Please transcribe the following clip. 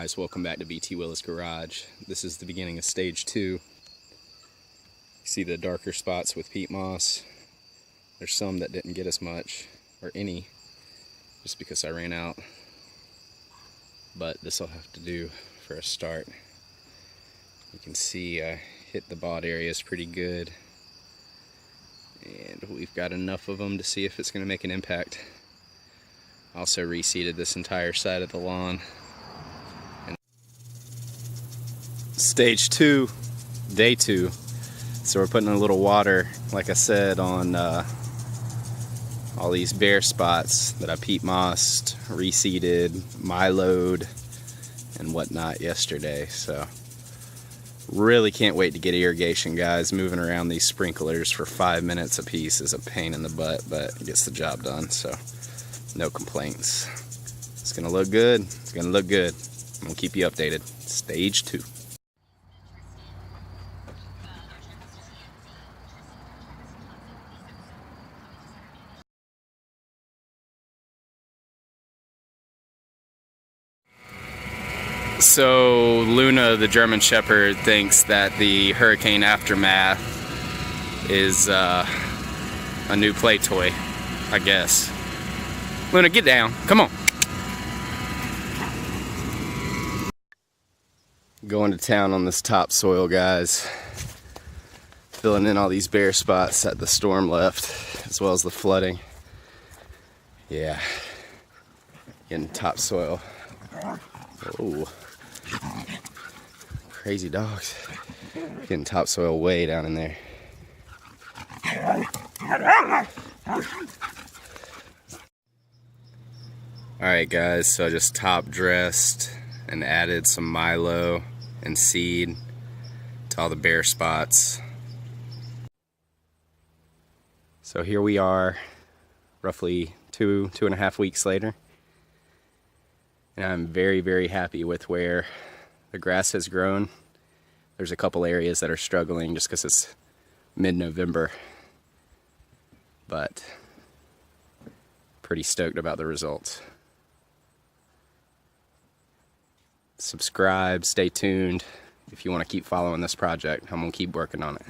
guys, welcome back to BT Willis Garage. This is the beginning of stage 2. You see the darker spots with peat moss. There's some that didn't get as much, or any, just because I ran out. But this will have to do for a start. You can see I hit the bot areas pretty good. And we've got enough of them to see if it's going to make an impact. Also reseeded this entire side of the lawn. Stage 2, day 2. So we're putting a little water, like I said, on all these bare spots that I peat mossed, reseeded, miloed, and whatnot yesterday. So really can't wait to get irrigation, guys. Moving around these sprinklers for 5 minutes a piece is a pain in the butt, but it gets the job done, so no complaints. It's gonna look good. It's gonna look good. I'm gonna keep you updated. Stage 2. So Luna, the German Shepherd, thinks that the hurricane aftermath is a new play toy, I guess. Luna, get down. Come on. Going to town on this topsoil, guys. Filling in all these bare spots that the storm left, as well as the flooding. Yeah. Getting topsoil. Oh. Crazy dogs. Getting topsoil way down in there. Alright guys, so I just top dressed and added some milo and seed to all the bare spots. So here we are, roughly 2.5 weeks later. And I'm very, very happy with where the grass has grown. There's a couple areas that are struggling just because it's mid-November. But pretty stoked about the results. Subscribe, stay tuned if you want to keep following this project. I'm going to keep working on it.